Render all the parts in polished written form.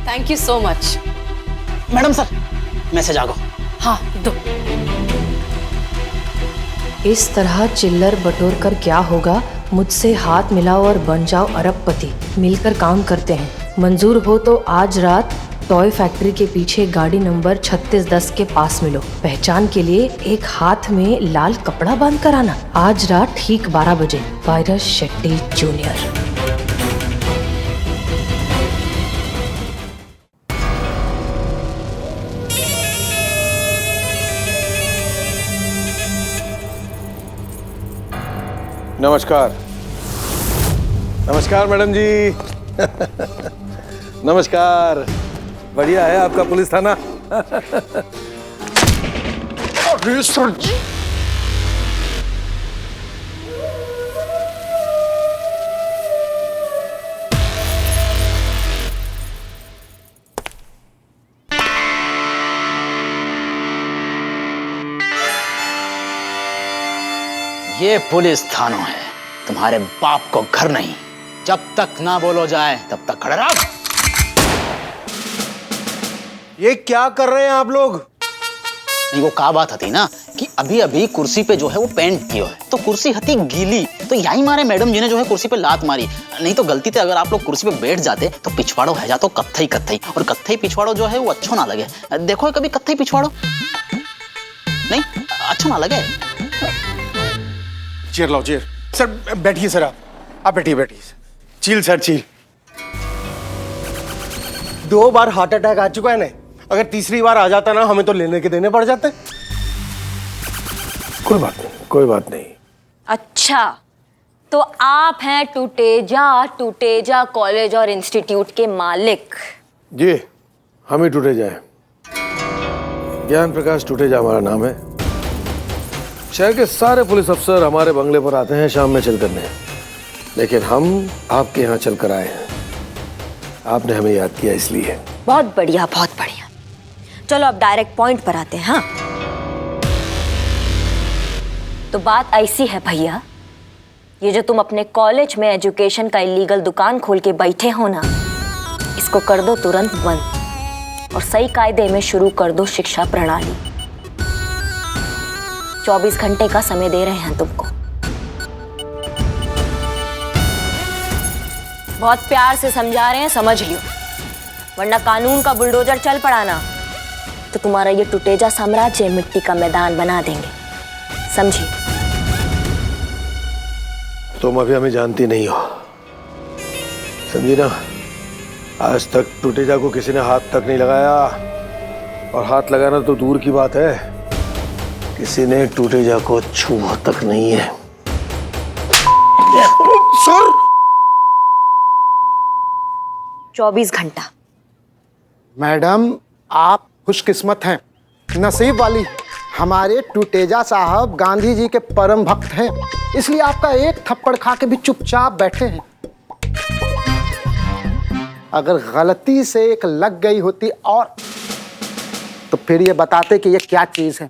Thank you so much. Madam sir, message आ गया। हाँ दो। इस तरह चिल्लर बटोर कर क्या होगा, मुझसे हाथ मिलाओ और बन जाओ अरबपति। मिलकर काम करते हैं। मंजूर हो तो आज रात टॉय फैक्ट्री के पीछे गाड़ी नंबर 3610 के पास मिलो। पहचान के लिए एक हाथ में लाल कपड़ा बांध कर आना। आज रात ठीक 12 बजे। Virus Shetty junior. नमस्कार। नमस्कार मैडम जी। नमस्कार। बढ़िया है आपका पुलिस थाना। अरे सर जी, ये पुलिस थाना है, तुम्हारे बाप को घर नहीं। जब तक ना बोलो जाए तब तक खड़े रहो। ये क्या कर रहे हैं आप लोग? नहीं, वो क्या बात थी ना कि अभी अभी कुर्सी पे जो है वो पेंट किया है, तो कुर्सी हती गीली, तो यही मारे मैडम जी ने जो है कुर्सी पे लात मारी। नहीं तो गलती से अगर आप लोग कुर्सी पे बैठ जाते तो पिछवाड़ो है जातो कत्थई कत्थई, और कत्थई पिछवाड़ो जो है वो अच्छो ना लगे। देखो कभी कत्थई पिछवाड़ो नहीं अच्छो ना लगे। चेयर लाओ, चेयर। सर बैठिए, सर आप बैठिए। चील सर, चील। 2 बार हार्ट अटैक आ चुका है ना, अगर तीसरी बार आ जाता ना हमें तो लेने के देने पड़ जाते। कोई बात नहीं, कोई बात नहीं। अच्छा, तो आप हैं टूटेजा कॉलेज और इंस्टीट्यूट के मालिक? जी, हम ही टूटे जाए। ज्ञान प्रकाश टूटेजा हमारा नाम है। शहर के सारे पुलिस अफसर हमारे बंगले पर आते हैं शाम में चल करने, लेकिन हम आपके यहाँ चल कर आए हैं। आपने हमें याद किया इसलिए। बहुत बढ़िया, बहुत बढ़िया। चलो अब डायरेक्ट पॉइंट पर आते हैं। हाँ, तो बात ऐसी है भैया, ये जो तुम अपने कॉलेज में एजुकेशन का इलीगल दुकान खोल के बैठे हो ना, इसको कर दो तुरंत बंद और सही कायदे में शुरू कर दो शिक्षा प्रणाली। 24 घंटे का समय दे रहे हैं तुमको। बहुत प्यार से समझा रहे हैं, समझ लियो, वरना कानून का बुलडोजर चल पड़ा ना तो तुम्हारा ये टूटेजा साम्राज्य मिट्टी का मैदान बना देंगे, समझी? तुम अभी हमें जानती नहीं हो, समझी ना। आज तक टूटेजा को किसी ने हाथ तक नहीं लगाया, और हाथ लगाना तो दूर की बात है, किसी ने टूटेजा को छुआ तक नहीं है। सर 24 घंटा। मैडम, आप खुशकिस्मत हैं, नसीब वाली। हमारे टूटेजा साहब गांधी जी के परम भक्त हैं, इसलिए आपका एक थप्पड़ खा के भी चुपचाप बैठे हैं। अगर गलती से एक लग गई होती और, तो फिर ये बताते कि ये क्या चीज है।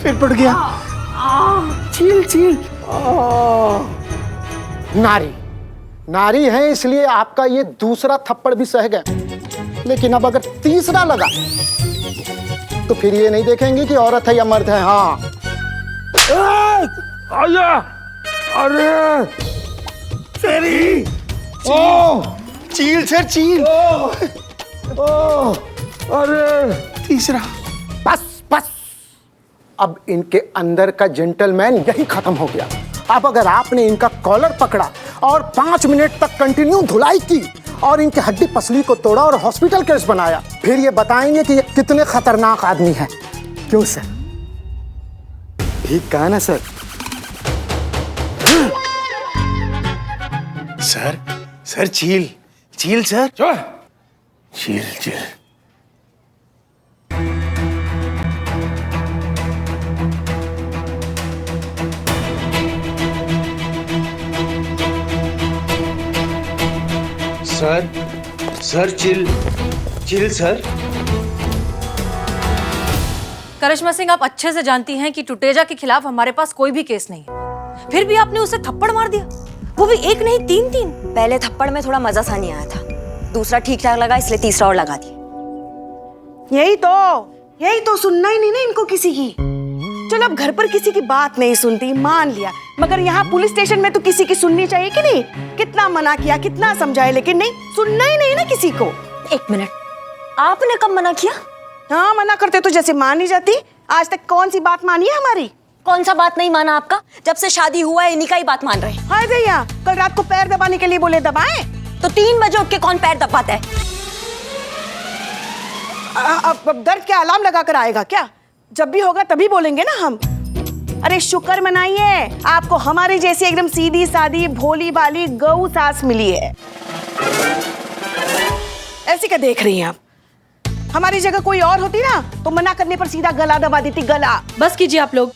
फिर पड़ गया। चील। नारी है इसलिए आपका ये दूसरा थप्पड़ भी सह गए, लेकिन अब अगर तीसरा लगा तो फिर ये नहीं देखेंगे कि औरत है या मर्द है। हाँ, आया। अरे तेरी चील सर, चील। अरे तीसरा। बस अब इनके अंदर का जेंटलमैन यही खत्म हो गया। अब अगर आपने इनका कॉलर पकड़ा और 5 मिनट तक कंटिन्यू धुलाई की और इनके हड्डी पसली को तोड़ा और हॉस्पिटल केस बनाया, फिर ये बताएंगे कि ये कितने खतरनाक आदमी है। क्यों सर? ठीक कहा ना sir? Sir chill sir. Chill. Sir chill sir. Karishma Singh, आप अच्छे से जानती हैं कि टुटेजा के खिलाफ हमारे पास कोई भी केस नहीं है, फिर भी आपने उसे थप्पड़ मार दिया, वो भी एक नहीं तीन तीन। पहले थप्पड़ में थोड़ा मजा सा नहीं आया था, दूसरा ठीक ठाक लगा इसलिए तीसरा और लगा दिया। यही तो सुनना ही नहीं ना इनको किसी की। चलो अब घर पर किसी की बात नहीं सुनती, मान लिया, मगर यहाँ पुलिस स्टेशन में तो किसी की सुननी चाहिए कि नहीं? कितना मना किया, कितना समझाए, लेकिन नहीं, सुनना ही नहीं ना किसी को। एक मिनट, आपने कब मना किया? हाँ, मना करते तो जैसे मान ही जाती। आज तक कौन सी बात मानी है हमारी? कौन सा बात नहीं माना आपका? जब से शादी हुआ है इन्हीं का ही बात मान रहे हैं। हाय भैया, कल रात को पैर दबाने के लिए बोले, दबाए तो 3 बजे उठ के कौन पैर दबाता है? अब दर्द के अलार्म लगा कर आएगा क्या? जब भी होगा तभी बोलेंगे ना हम। अरे शुक्र मनाइए, आपको हमारी जैसी एकदम सीधी सादी भोली भाली गऊ सास मिली है। ऐसी क्या देख रही हैं आप? हमारी जगह कोई और होती ना तो मना करने पर सीधा गला दबा देती, गला। बस कीजिए आप लोग,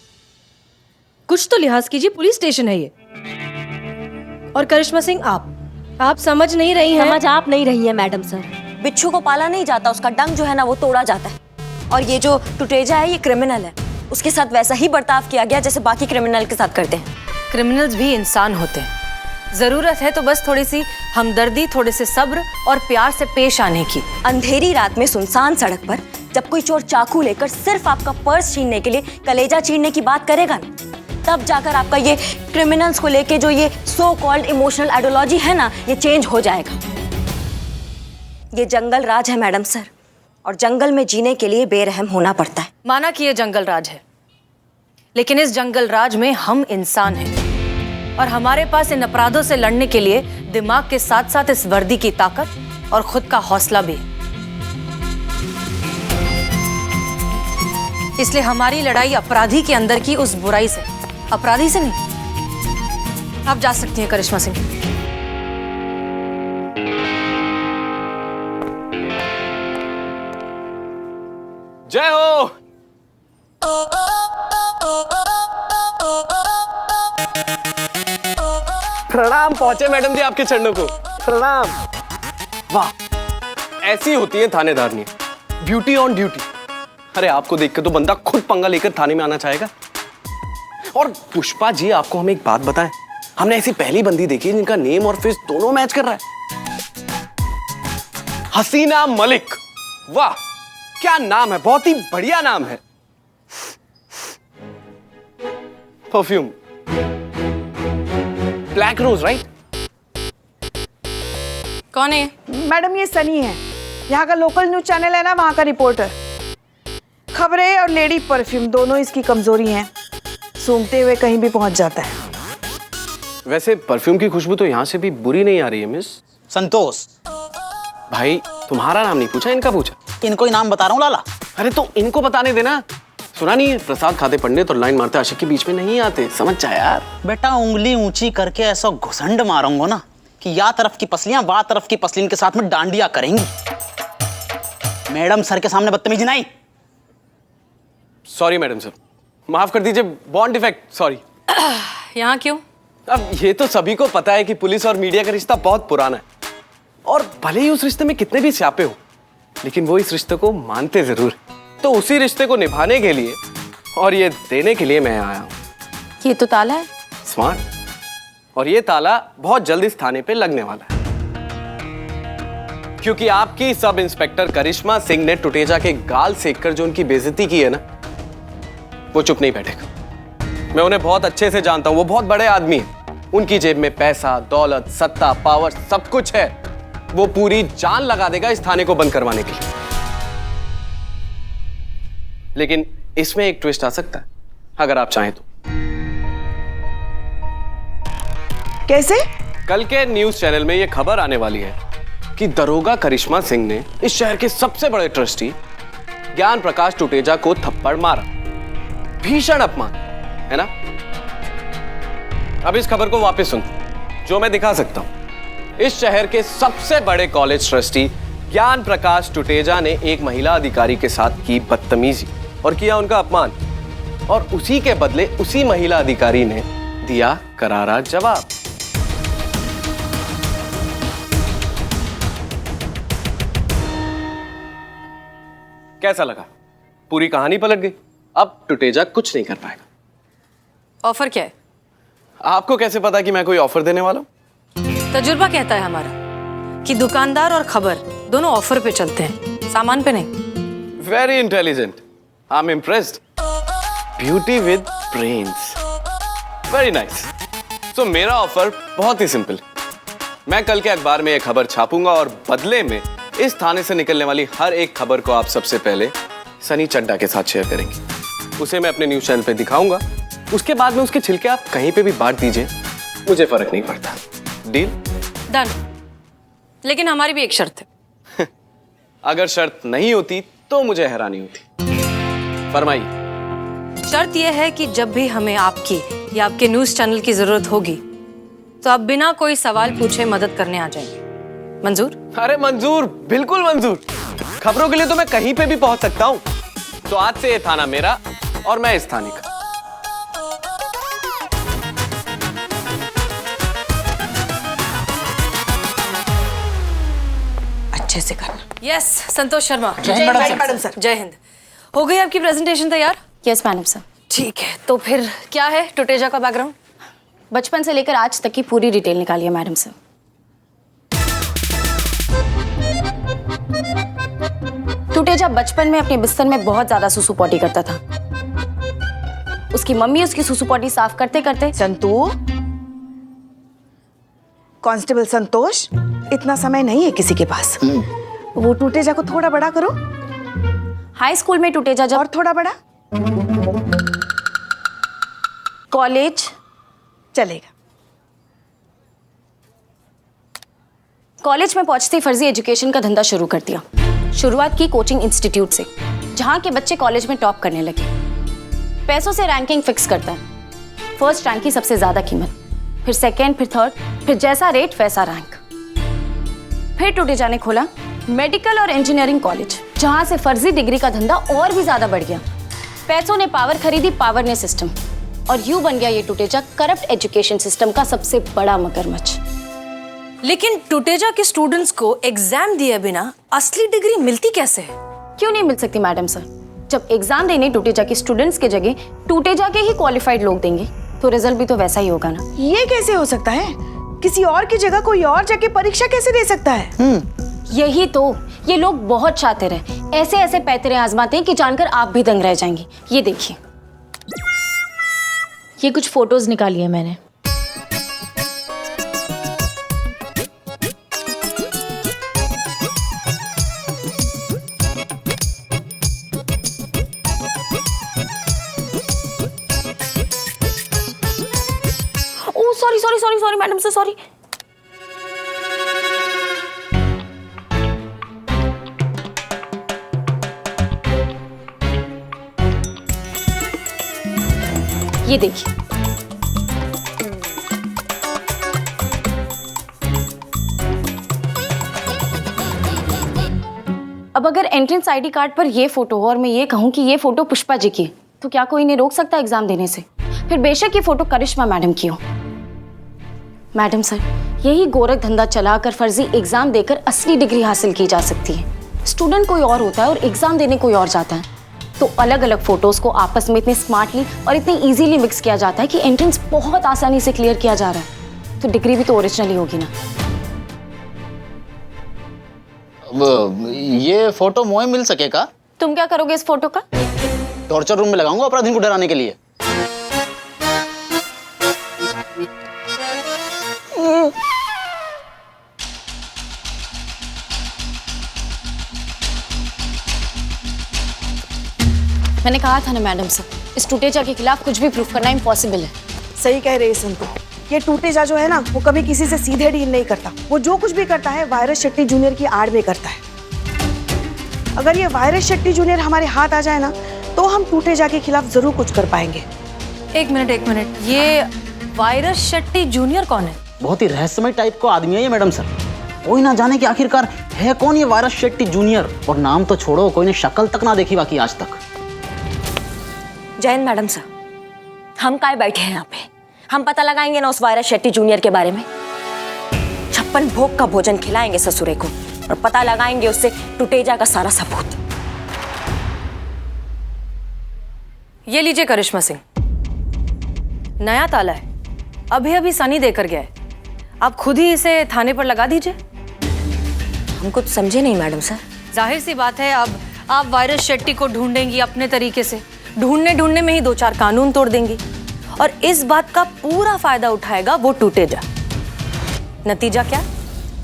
कुछ तो लिहाज कीजिए, पुलिस स्टेशन है ये। और करिश्मा सिंह, आप समझ नहीं रही हैं। समझ आप नहीं रही है मैडम सर। बिच्छू को पाला नहीं जाता, उसका डंक जो है ना वो तोड़ा जाता है। और ये जो टुटेजा है ये क्रिमिनल है, उसके साथ वैसा ही बर्ताव किया गया जैसे बाकी क्रिमिनल के साथ करते हैं। क्रिमिनल्स भी इंसान होते हैं, जरूरत है तो बस थोड़ी सी हमदर्दी, थोड़े से सब्र और प्यार से पेश आने की। अंधेरी रात में सुनसान सड़क पर जब कोई चोर चाकू लेकर सिर्फ आपका पर्स छीनने के लिए कलेजा चीरने की बात करेगा ना, तब जाकर आपका ये क्रिमिनल्स को लेके जो ये सो कॉल्ड इमोशनल आइडियोलॉजी है ना, ये चेंज हो जाएगा। ये जंगल राज है मैडम सर, और जंगल में जीने के लिए बेरहम होना पड़ता है। माना कि ये जंगल राज है, लेकिन इस जंगल राज में हम इंसान हैं और हमारे पास इन अपराधों से लड़ने के लिए दिमाग के साथ साथ इस वर्दी की ताकत और खुद का हौसला भी। इसलिए हमारी लड़ाई अपराधी के अंदर की उस बुराई से, अपराधी से नहीं। आप जा सकती हैं करिश्मा सिंह। जय हो। प्रणाम। पहुंचे मैडम जी आपके चरणों को। प्रणाम। वाह, ऐसी होती है थानेदारनी, ब्यूटी ऑन ड्यूटी। अरे आपको देख के तो बंदा खुद पंगा लेकर थाने में आना चाहेगा। और पुष्पा जी, आपको हम एक बात बताएं, हमने ऐसी पहली बंदी देखी जिनका नेम और फेस दोनों मैच कर रहा है। हसीना मलिक। वाह, क्या नाम है, बहुत ही बढ़िया नाम है। Perfume black rose, right? कौन है? मैडम ये सनी है, यहाँ का लोकल न्यूज चैनल है ना, वहाँ का रिपोर्टर। खबरें और लेडी परफ्यूम दोनों इसकी कमजोरी हैं, सूंघते हुए कहीं भी पहुंच जाता है। वैसे परफ्यूम की खुशबू तो यहाँ से भी बुरी नहीं आ रही है मिस। संतोष। भाई तुम्हारा नाम नहीं पूछा, इनका पूछा। इनको ही नाम बता रहा हूँ लाला। अरे तो इनको बताने देना। सुना नहीं है, प्रसाद खाते पंडित और लाइन मारते आशिक के बीच में नहीं आते, समझ जा यार। बेटा उंगली ऊंची करके ऐसा घुसंड मारूंगा ना कि या तरफ की पसलियां बा तरफ की पसलिन के साथ में डांडिया करेंगी। मैडम सर के सामने बदतमीजी नहीं। सॉरी मैडम सर, माफ कर दीजिए, बॉन्ड डिफेक्ट, सॉरी। यहाँ क्यों? अब ये तो सभी को पता है कि पुलिस और मीडिया का रिश्ता बहुत पुराना है, और भले ही उस रिश्ते में कितने भी स्यापे हो, लेकिन वो इस रिश्ते को मानते जरूर। तो उसी रिश्ते को निभाने के लिए और ये देने के लिए मैं आया हूँ। ये तो ताला है। स्मार्ट। और ये ताला बहुत जल्द इस थाने पे लगने वाला है, क्योंकि आपकी सब इंस्पेक्टर करिश्मा सिंह ने टुटेजा के गाल सेककर जो उनकी बेइज्जती की है ना, वो चुप नहीं बैठेगा। मैं उन्हें बहुत अच्छे से जानता हूं, वो बहुत बड़े आदमी हैं। उनकी जेब में पैसा, दौलत, सत्ता, पावर सब कुछ है। वो पूरी जान लगा देगा इस थाने को बंद करवाने के लिए। लेकिन इसमें एक ट्विस्ट आ सकता है, अगर आप चाहें तो। कैसे? कल के न्यूज चैनल में यह खबर आने वाली है कि दरोगा करिश्मा सिंह ने इस शहर के सबसे बड़े ट्रस्टी ज्ञान प्रकाश टुटेजा को थप्पड़ मारा। भीषण अपमान है ना? अब इस खबर को वापस सुन, जो मैं दिखा सकता हूं। इस शहर के सबसे बड़े कॉलेज ट्रस्टी ज्ञान प्रकाश टुटेजा ने एक महिला अधिकारी के साथ की बदतमीजी और किया उनका अपमान, और उसी के बदले उसी महिला अधिकारी ने दिया करारा जवाब। कैसा लगा? पूरी कहानी पलट गई। अब टुटेजा कुछ नहीं कर पाएगा। ऑफर क्या है? आपको कैसे पता कि मैं कोई ऑफर देने वाला हूं? तजुर्बा कहता है हमारा कि दुकानदार और खबर दोनों ऑफर पे चलते हैं, सामान पे नहीं। Very intelligent, I am impressed. Beauty with brains, very nice. तो मेरा ऑफर बहुत ही सिंपल। मैं कल के अखबार में एक खबर छापूंगा और बदले में इस थाने से निकलने वाली हर एक खबर को आप सबसे पहले सनी चड्डा के साथ शेयर करेंगे। उसे मैं अपने न्यूज चैनल पे दिखाऊंगा, उसके बाद में उसके छिलके आप कहीं पे भी बांट दीजिए, मुझे फर्क नहीं पड़ता। डील? डन। लेकिन हमारी भी एक शर्त है। अगर शर्त नहीं होती तो मुझे हैरानी होती। फरमाइए। शर्त यह है कि जब भी हमें आपकी या आपके न्यूज चैनल की जरूरत होगी तो आप बिना कोई सवाल पूछे मदद करने आ जाएंगे। मंजूर? अरे मंजूर, बिल्कुल मंजूर। खबरों के लिए तो मैं कहीं पे भी पहुंच सकता हूं। तो आज से ये थाना मेरा और मैं इस थाने का। अच्छे से करना। Yes, Santosh Sharma. Madam sir. जय हिंद। हो गई आपकी प्रेजेंटेशन तैयार? Yes madam sir. ठीक है, तो फिर क्या है टुटेजा का बैकग्राउंड? बचपन से लेकर आज तक की पूरी डिटेल निकालिए मैडम सर। टुटेजा बचपन में अपने बिस्तर में बहुत ज्यादा सुसु पॉटी करता था। उसकी मम्मी उसकी सुसु पॉटी साफ करते करते संतू, कांस्टेबल संतोष, इतना समय नहीं है किसी के पास। वो टूटेजा को थोड़ा बड़ा करो। हाई स्कूल में टुटेजा जब और थोड़ा बड़ा कॉलेज चलेगा। कॉलेज में पहुंचते ही फर्जी एजुकेशन का धंधा शुरू कर दिया। शुरुआत की कोचिंग इंस्टीट्यूट से, जहां के बच्चे कॉलेज में टॉप करने लगे। पैसों से रैंकिंग फिक्स करता है। फर्स्ट रैंक की सबसे ज्यादा कीमत, फिर सेकेंड, फिर थर्ड, फिर जैसा रेट वैसा रैंक। फिर टुटेजा ने खोला मेडिकल और इंजीनियरिंग कॉलेज, जहां से फर्जी डिग्री का धंधा और भी ज्यादा बढ़ गया। पैसों ने पावर खरीदी, पावर ने सिस्टम, और यूं बन गया ये टुटेजा करप्ट एजुकेशन सिस्टम का सबसे बड़ा मगरमच्छ। लेकिन टुटेजा के स्टूडेंट्स को एग्जाम दिए बिना असली डिग्री मिलती कैसे है? क्यों नहीं मिल सकती मैडम सर? जब एग्जाम देने टुटेजा के स्टूडेंट्स के जगह टुटेजा के ही क्वालिफाइड लोग देंगे तो रिजल्ट भी तो वैसा ही होगा ना। ये कैसे हो सकता है? किसी और की जगह कोई और जाके परीक्षा कैसे दे सकता है? यही तो, ये लोग बहुत शातिर हैं। ऐसे ऐसे पैतरे आजमाते हैं कि जानकर आप भी दंग रह जाएंगे। ये देखिए, ये कुछ फोटोज निकाली है मैंने। Oh sorry sorry sorry sorry madam sir, sorry. ये देखिए, अब अगर एंट्रेंस आईडी कार्ड पर ये फोटो हो और मैं ये कहूं कि ये फोटो पुष्पा जी की, तो क्या कोई इन्हें रोक सकता है एग्जाम देने से? फिर बेशक ये फोटो करिश्मा मैडम की हो। मैडम सर, यही गोरख धंधा चलाकर फर्जी एग्जाम देकर असली डिग्री हासिल की जा सकती है। स्टूडेंट कोई और होता है और एग्जाम देने कोई और जाता है, तो अलग अलग फोटोज को आपस में इतने स्मार्टली और इतनी इजीली मिक्स किया जाता है कि एंट्रेंस बहुत आसानी से क्लियर किया जा रहा है। तो डिग्री भी तो ओरिजिनल ही होगी ना। ये फोटो मोए मिल सकेगा? तुम क्या करोगे इस फोटो का? टॉर्चर रूम में लगाऊंगा अपराधी को डराने के लिए। मैंने कहा था ना मैडम सर, इस टुटेजा के खिलाफ कुछ भी प्रूफ करना इम्पॉसिबल है। सही कह रहे हैं संतू। ये टूटेजा जो है ना, वो कभी किसी से सीधे डील नहीं करता। वो जो कुछ भी करता है वायरस शेट्टी जूनियर की आड़ में करता है। अगर ये वायरस शेट्टी जूनियर हमारे हाथ आ जाए ना, तो हम टूटेजा के खिलाफ जरूर कुछ कर पाएंगे। एक मिनट, ये वायरस शेट्टी जूनियर कौन है? बहुत ही रहस्यमय टाइप का आदमी है ये मैडम सर। कोई ना जाने कि आखिरकार है कौन ये वायरस शेट्टी जूनियर। और नाम तो छोड़ो, कोई ने शक्ल तक ना देखी बाकी आज तक। जैन मैडम सर, हम काय बैठे हैं यहाँ पे? हम पता लगाएंगे ना उस वायरस शेट्टी जूनियर के बारे में। 56 भोग का भोजन खिलाएंगे ससुरे को और पता लगाएंगे उससे टुटेजा का सारा सबूत। ये लीजिए करिश्मा सिंह, नया ताला है, अभी अभी सनी देकर गया है, आप खुद ही इसे थाने पर लगा दीजिए। हम कुछ समझे नहीं मैडम सर। जाहिर सी बात है, अब आप वायरस शेट्टी को ढूंढेंगी अपने तरीके से, ढूंढने में ही 2-4 कानून तोड़ देंगी, और इस बात का पूरा फायदा उठाएगा वो टूटेजा। नतीजा क्या?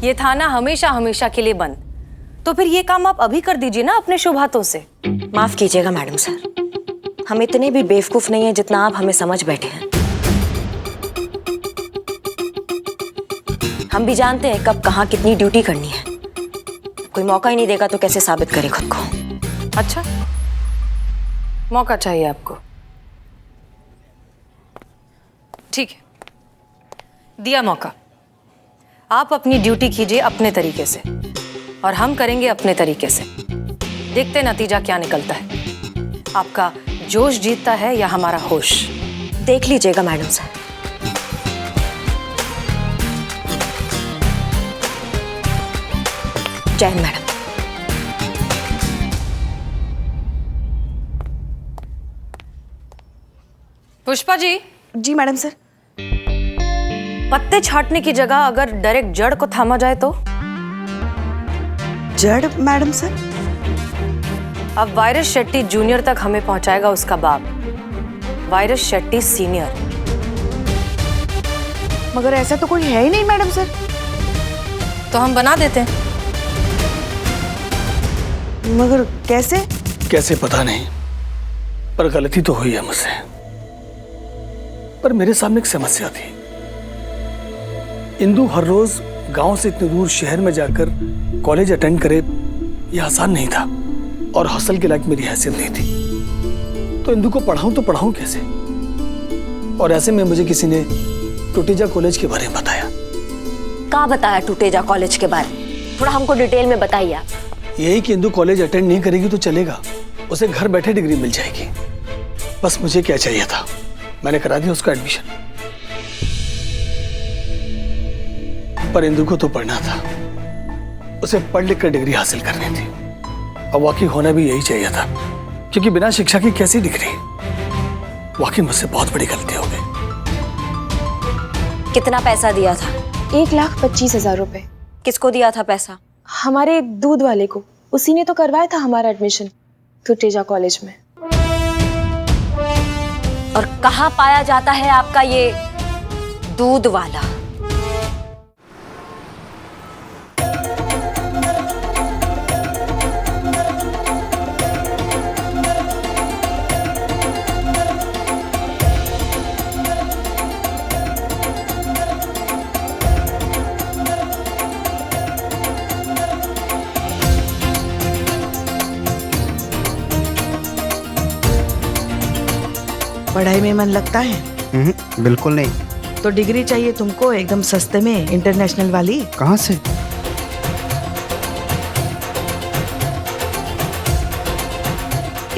ये थाना हमेशा हमेशा के लिए बंद। तो फिर ये काम आप अभी कर दीजिए ना अपने शुभ हाथों से। माफ कीजिएगा मैडम सर, हम इतने भी बेवकूफ नहीं है जितना आप हमें समझ बैठे हैं। हम भी जानते हैं कब कहाँ कितनी ड्यूटी करनी है। कोई मौका ही नहीं देगा तो कैसे साबित करे खुद को? अच्छा, मौका चाहिए आपको, ठीक है, दिया मौका। आप अपनी ड्यूटी कीजिए अपने तरीके से और हम करेंगे अपने तरीके से। देखते नतीजा क्या निकलता है, आपका जोश जीतता है या हमारा होश। देख लीजिएगा मैडम सर। जय हिंद मैडम। पुष्पा जी। जी मैडम सर। पत्ते छाटने की जगह अगर डायरेक्ट जड़ को थामा जाए तो? जड़ मैडम सर? अब वायरस शेट्टी जूनियर तक हमें पहुंचाएगा उसका बाप, वायरस शेट्टी सीनियर। मगर ऐसा तो कोई है ही नहीं मैडम सर। तो हम बना देते हैं। मगर कैसे? कैसे पता नहीं, पर गलती तो हुई है मुझसे। पर मेरे सामने एक समस्या थी। इंदु हर रोज गांव से इतनी दूर शहर में जाकर कॉलेज अटेंड करे, यह आसान नहीं था, और हॉस्टल के लायक मेरी हैसियत नहीं थी। तो इंदु को पढ़ाऊं तो पढ़ाऊं कैसे? और ऐसे में मुझे किसी ने टूटेजा कॉलेज के बारे में बताया। क्या बताया टूटेजा कॉलेज के बारे में? थोड़ा हमको डिटेल में बताइए आप। यही कि इंदु कॉलेज अटेंड नहीं करेगी तो चलेगा, उसे घर बैठे डिग्री मिल जाएगी। बस मुझे क्या चाहिए था, मैंने करा दिया उसका एडमिशन। पर इंदु को तो पढ़ना था, उसे पढ़ लिख कर डिग्री हासिल करनी थी, और वाकई होना भी यही चाहिए था, क्योंकि बिना शिक्षा की कैसी डिग्री? वाकई मुझसे बहुत बड़ी गलती हो गई। कितना पैसा दिया था? 1,25,000 रुपए। किसको दिया था पैसा? हमारे दूध वाले को, उसी ने तो करवाया था हमारा एडमिशन टूटेजा कॉलेज में। और कहाँ पाया जाता है आपका ये दूध वाला? पढ़ाई में मन लगता है? बिल्कुल नहीं। तो डिग्री चाहिए तुमको एकदम सस्ते में, इंटरनेशनल वाली? कहाँ से?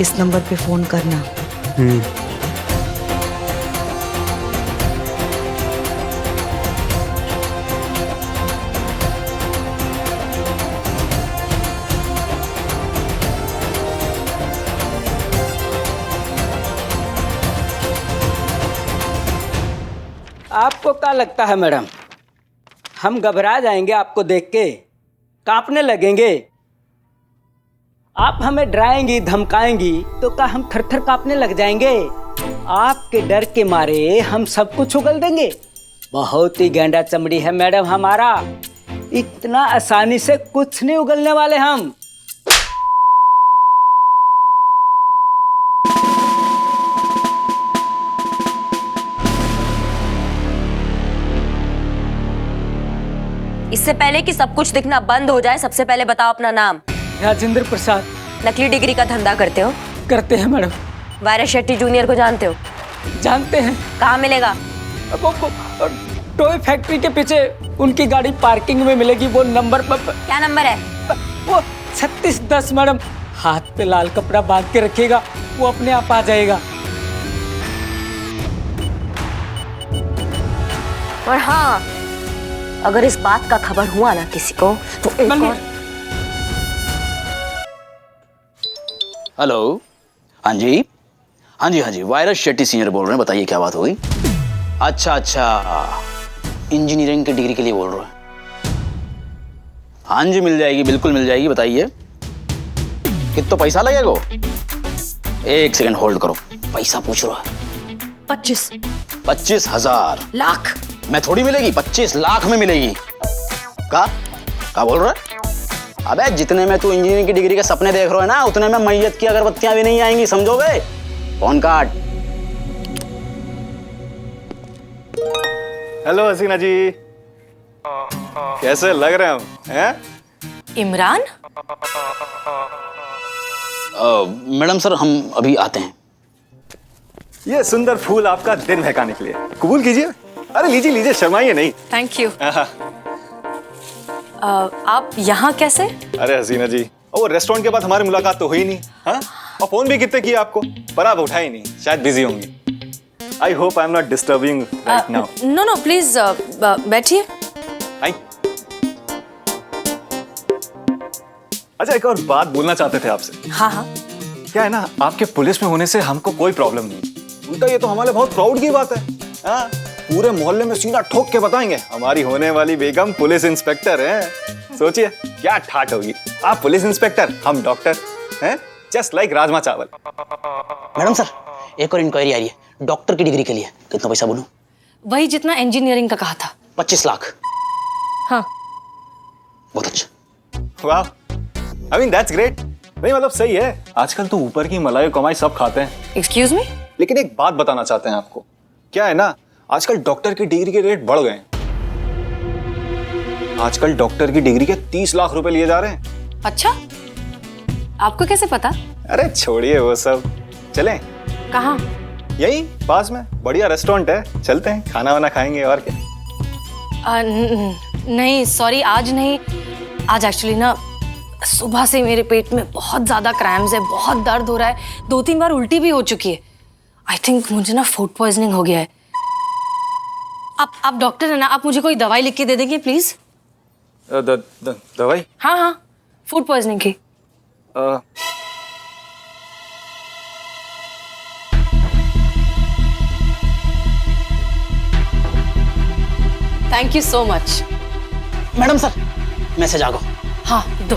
इस नंबर पे फोन करना। आपको क्या लगता है मैडम, हम घबरा जाएंगे आपको देख के, कांपने लगेंगे? आप हमें डराएंगी धमकाएंगी तो क्या हम थर थर कांपने लग जाएंगे? आपके डर के मारे हम सब कुछ उगल देंगे। बहुत ही गैंडा चमड़ी है मैडम हमारा, इतना आसानी से कुछ नहीं उगलने वाले हम। इससे पहले कि सब कुछ दिखना बंद हो जाए, सबसे पहले बताओ अपना नाम। राजेंद्र प्रसाद। नकली डिग्री का धंधा करते हो? करते हैं मैडम। वायरस शेट्टी जूनियर को जानते हो? जानते हैं। कहाँ मिलेगा? वो टॉय फैक्ट्री के पीछे उनकी गाड़ी पार्किंग में मिलेगी, वो नंबर पर। क्या नंबर है? वो 3610 मैडम। हाथ पे लाल कपड़ा बांध के रखिएगा, वो अपने आप आ जाएगा। और हाँ, अगर इस बात का खबर हुआ ना किसी को तो एक और। हेलो, हाँ जी, हाँ जी, वायरस शेट्टी सीनियर बोल रहे हैं, बताइए क्या बात हो गई। अच्छा, इंजीनियरिंग की डिग्री के लिए बोल रहे हैं। हाँ जी, मिल जाएगी, बिल्कुल मिल जाएगी, बताइए कितना पैसा लगेगा। 1 सेकंड होल्ड करो, पैसा पूछ रहा है। 25,000 लाख में थोड़ी मिलेगी, 25 लाख में मिलेगी। का बोल रहा है? अबे जितने में तू इंजीनियरिंग की डिग्री के सपने देख रहे हो ना, उतने में मैयत की अगरबत्तियां भी नहीं आएंगी, समझोगे। फोन काट। हेलो हसीना जी, कैसे लग रहे हैं? इमरान, मैडम सर, हम अभी आते हैं। ये सुंदर फूल आपका दिन महकाने के लिए, कबूल कीजिए। अरे लीजिए, शर्माइए नहीं। Thank you. आप यहाँ कैसे? अरे हसीना जी, वो रेस्टोरेंट के बाद हमारी मुलाकात तो हुई नहीं। हाँ, और फोन भी कितने किए आपको, पर आप उठाई नहीं, शायद बिजी होंगी। I hope I am not disturbing right now. No please बैठिए। अच्छा, एक और बात बोलना चाहते थे आपसे। हाँ। क्या है ना, आपके पुलिस में होने से हमको कोई प्रॉब्लम नहीं, उल्टा ये तो हमारे बहुत प्राउड की बात है। हाँ, पूरे मोहल्ले में सीना ठोक के बताएंगे हमारी होने वाली बेगम पुलिस इंस्पेक्टर है। सोचिए क्या ठाट होगी, आप पुलिस इंस्पेक्टर, हम डॉक्टर हैं, जस्ट लाइक राजमा चावल। मैडम सर, एक और इंक्वायरी आ रही है डॉक्टर की डिग्री के लिए, कितना पैसा बोलूं? वही जितना इंजीनियरिंग का कहा था। 25 लाख। हाँ, बहुत अच्छा, वाह, आई मीन दैट्स ग्रेट। नहीं मतलब सही है, आजकल तो ऊपर की मलाई कमाई सब खाते हैं। एक्सक्यूज मी, लेकिन एक बात बताना चाहते हैं आपको। क्या है ना, आजकल डॉक्टर की डिग्री के रेट बढ़ गए हैं। आजकल डॉक्टर की डिग्री के 30 लाख रुपए लिए जा रहे हैं। अच्छा, आपको कैसे पता? अरे छोड़िए वो सब, चलें? कहाँ? यही पास में बढ़िया रेस्टोरेंट है, चलते हैं, खाना वाना खाएंगे और क्या। नहीं सॉरी, आज नहीं। आज एक्चुअली ना सुबह से मेरे पेट में बहुत ज्यादा क्रैम्स है, बहुत दर्द हो रहा है, 2-3 बार उल्टी भी हो चुकी है। आई थिंक मुझे ना फूड पॉइजनिंग हो गया है। आप डॉक्टर है ना, आप मुझे कोई दवाई लिख के दे देंगे प्लीज? दवाई? हाँ, फूड पॉइजनिंग की। Thank you so much. Madam sir, message आ गया। हाँ, दो।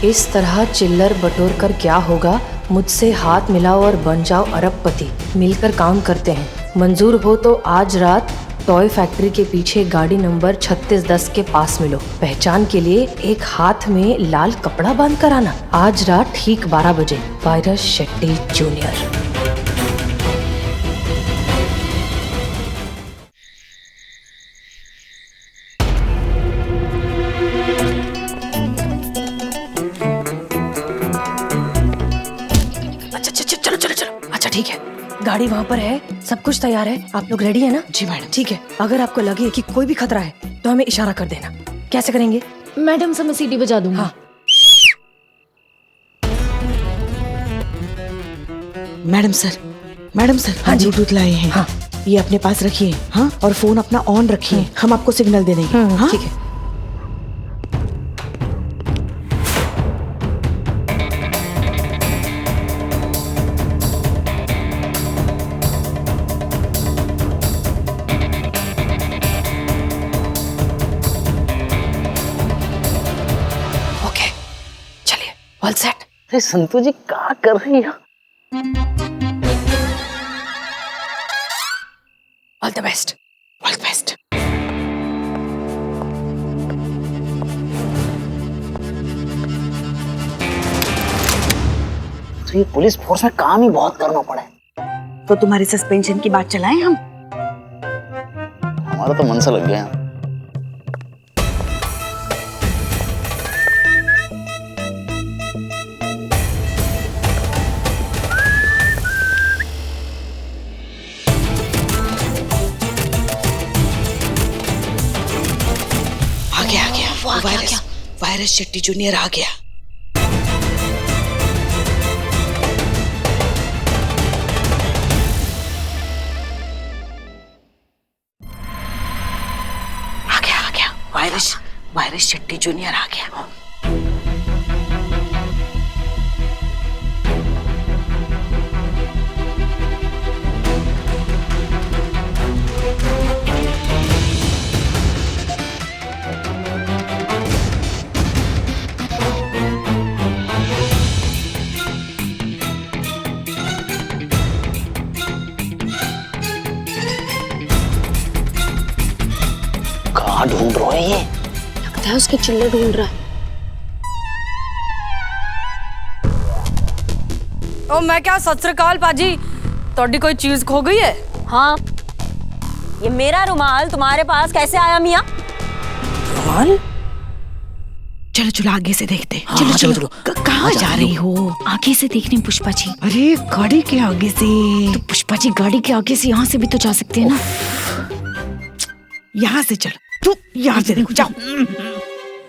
इस तरह चिल्लर बटोर कर क्या होगा, मुझसे हाथ मिलाओ और बन जाओ अरबपति। मिलकर काम करते हैं, मंजूर हो तो आज रात टॉय फैक्ट्री के पीछे गाड़ी नंबर 3610 के पास मिलो। पहचान के लिए एक हाथ में लाल कपड़ा बांध कर आना। आज रात ठीक 12 बजे। Virus Shetty junior. अच्छा ठीक है, गाड़ी वहाँ पर है, सब कुछ तैयार है, आप लोग रेडी है ना? जी मैडम। ठीक है, अगर आपको लगे कि कोई भी खतरा है तो हमें इशारा कर देना। कैसे करेंगे? मैडम से मैं सीटी बजा दूंगी। हाँ। मैडम सर, हाँ जी। ब्लूटूथ लाए हैं। हाँ। ये अपने पास रखिए। हाँ, और फोन अपना ऑन रखिए, हम आपको सिग्नल दे देंगे। हाँ? ठीक है। All set. अरे संतु जी क्या कर रही है? All the best. All the best. तो ये पुलिस फोर्स में काम ही बहुत करना पड़ा है। तो तुम्हारी सस्पेंशन की बात चलाएं हम? हमारा तो मन सा लग गया। आ गया वायरस शेट्टी जूनियर आ गया। वायरस शेट्टी जूनियर आ गया। कहाँ ढूंढ रहे हैं ये? लगता है उसके चिल्लर ढूंढ रहा है। ओ मैं क्या, सत श्री अकाल पाजी, तोड़ी कोई चीज खो गई है? हाँ, ये मेरा रुमाल तुम्हारे पास कैसे आया मियाँ? रुमाल? चलो चलो आगे से देखते हैं। चलो चलो चलो। कहाँ जा रही हो? आगे से देखने पुष्पा जी। अरे गाड़ी के आगे से। तो पुष्पा जी गाड़ी के आगे से यहाँ से भी तो जा सकते हैं ना। यहाँ से चलो, तू यहाँ से देखो, जाओ।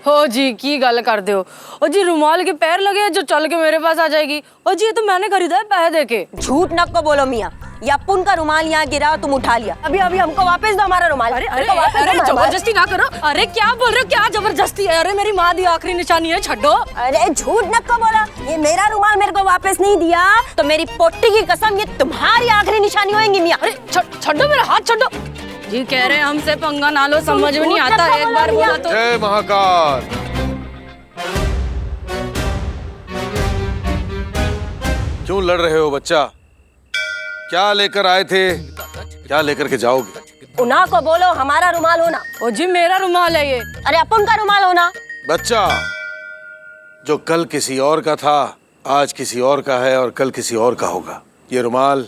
हो जी की गल कर दो। ओ जी रुमाल के पैर लगे जो चल के मेरे पास आ जाएगी। ओ जी ये तो मैंने खरीदा है पैसे देके। झूठ न को बोलो मियाँ, या पुन का रुमाल यहाँ गिरा और तुम उठा लिया। अभी अभी हमको वापस दो हमारा रुमाल। अरे अरे अरे जबरदस्ती ना करो। अरे क्या बोल रहे हो, क्या जबरदस्ती है? अरे मेरी माँ दी आखिरी निशानी है, छड्डो। अरे झूठ न को बोला, ये मेरा रुमाल मेरे को वापस नहीं दिया तो मेरी पोट्टी की कसम ये तुम्हारी आखिरी निशानी होगी मियाँ। अरे छड्डो मेरा हाथ, छड्डो। जी कह रहे हैं हमसे पंगा ना लो, समझ में नहीं आता, एक बार बोला तो। जय महाकाल। क्यों लड़ रहे हो बच्चा? क्या लेकर आए थे, क्या लेकर के जाओगे? उन्हा को बोलो हमारा रुमाल होना। ओ जी मेरा रुमाल है ये। अरे अपन का रुमाल होना। बच्चा, जो कल किसी और का था आज किसी और का है और कल किसी और का होगा। ये रुमाल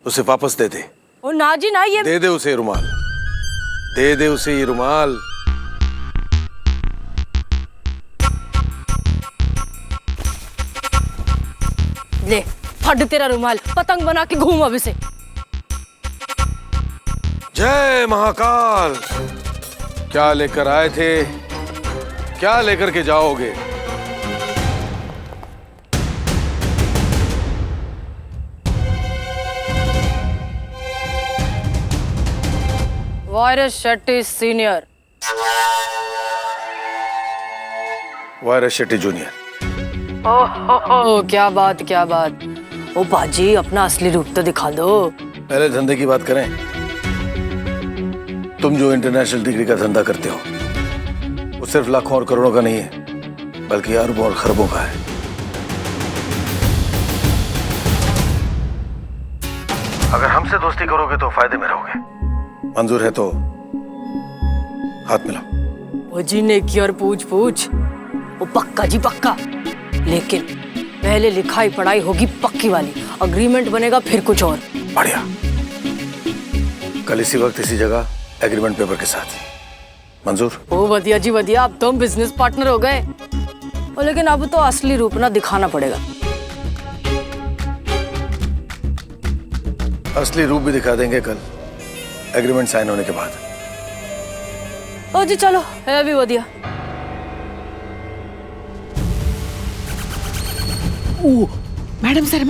उसे वापस दे दे। ओ ना जी ना, ये दे दे उसे रुमाल, दे दे उसे ये रुमाल। ले फट तेरा रुमाल, पतंग बना के घूम अभी से। जय महाकाल। क्या लेकर आए थे, क्या लेकर के जाओगे? Virus Shetty senior. Virus Shetty junior. ओ क्या बात, क्या बात। ओ बाजी अपना असली रूप तो दिखा दो। पहले धंधे की बात करें। तुम जो इंटरनेशनल डिग्री का धंधा करते हो वो सिर्फ लाखों और करोड़ों का नहीं है बल्कि अरबों और खरबों का है। अगर हमसे दोस्ती करोगे तो फायदे में रहोगे। मंजूर है तो हाथ मिलाओ। ओ जी ने की और पूछ पूछ। ओ पक्का जी पक्का, लेकिन पहले लिखाई पढ़ाई होगी पक्की वाली, अग्रीमेंट बनेगा फिर कुछ और। बढ़िया। कल इसी वक्त इसी जगह एग्रीमेंट पेपर के साथ। मंजूर? ओ वधिया जी वधिया, अब तो हम बिजनेस पार्टनर हो गए। ओ लेकिन अब तो असली रूप ना दिखाना पड़ेगा। असली रूप भी दिखा देंगे कल एग्रीमेंट साइन होने के बाद। ओ जी चलो, है भी वधिया। मैडम सर,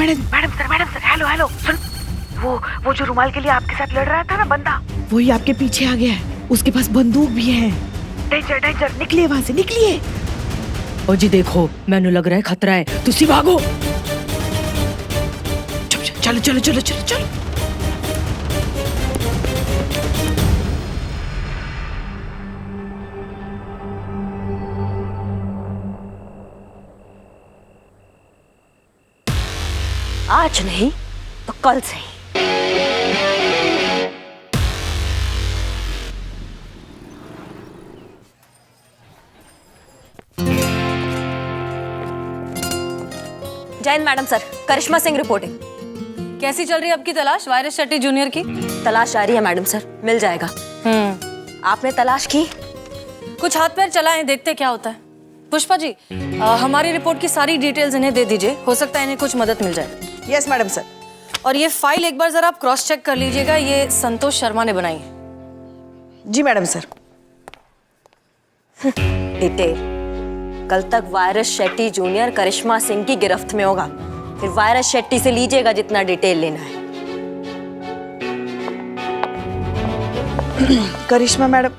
हेलो हेलो, सुन। वो जो रुमाल के लिए आपके साथ लड़ रहा था ना बंदा, वही आपके पीछे आ गया है। उसके पास बंदूक भी है। डेंजर डेंजर, निकलिए वहां से, निकलिए। ओ जी देखो, मैंने लग रहा है खतरा है, तुसी भागो। चलो चलो चलो चलो चलो। आज नहीं तो कल से ही। Jain madam sir, Karishma Singh reporting. कैसी चल रही है आपकी तलाश वायरस शेट्टी जूनियर की? तलाश जारी है मैडम सर, मिल जाएगा। आपने तलाश की? कुछ हाथ पैर चलाएं, देखते क्या होता है। पुष्पा जी, हमारी रिपोर्ट की सारी डिटेल्स इन्हें दे दीजिए, हो सकता है इन्हें कुछ मदद मिल जाए। Yes madam sir. और ये फाइल एक बार जरा आप क्रॉस चेक कर लीजिएगा, ये संतोष शर्मा ने बनाई है। जी मैडम सर। डिटेल कल तक वायरस शेट्टी जूनियर करिश्मा सिंह की गिरफ्त में होगा, फिर वायरस शेट्टी से लीजिएगा जितना डिटेल लेना है। करिश्मा मैडम,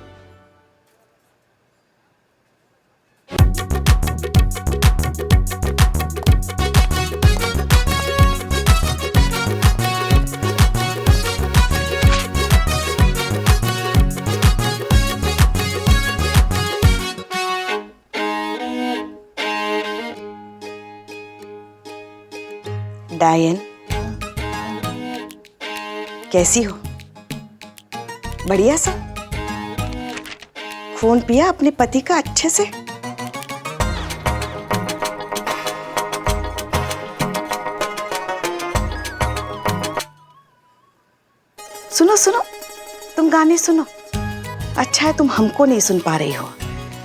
डायन कैसी हो? बढ़िया सा? फोन पिया अपने पति का अच्छे से? सुनो सुनो, तुम गाने सुनो। अच्छा है तुम हमको नहीं सुन पा रही हो।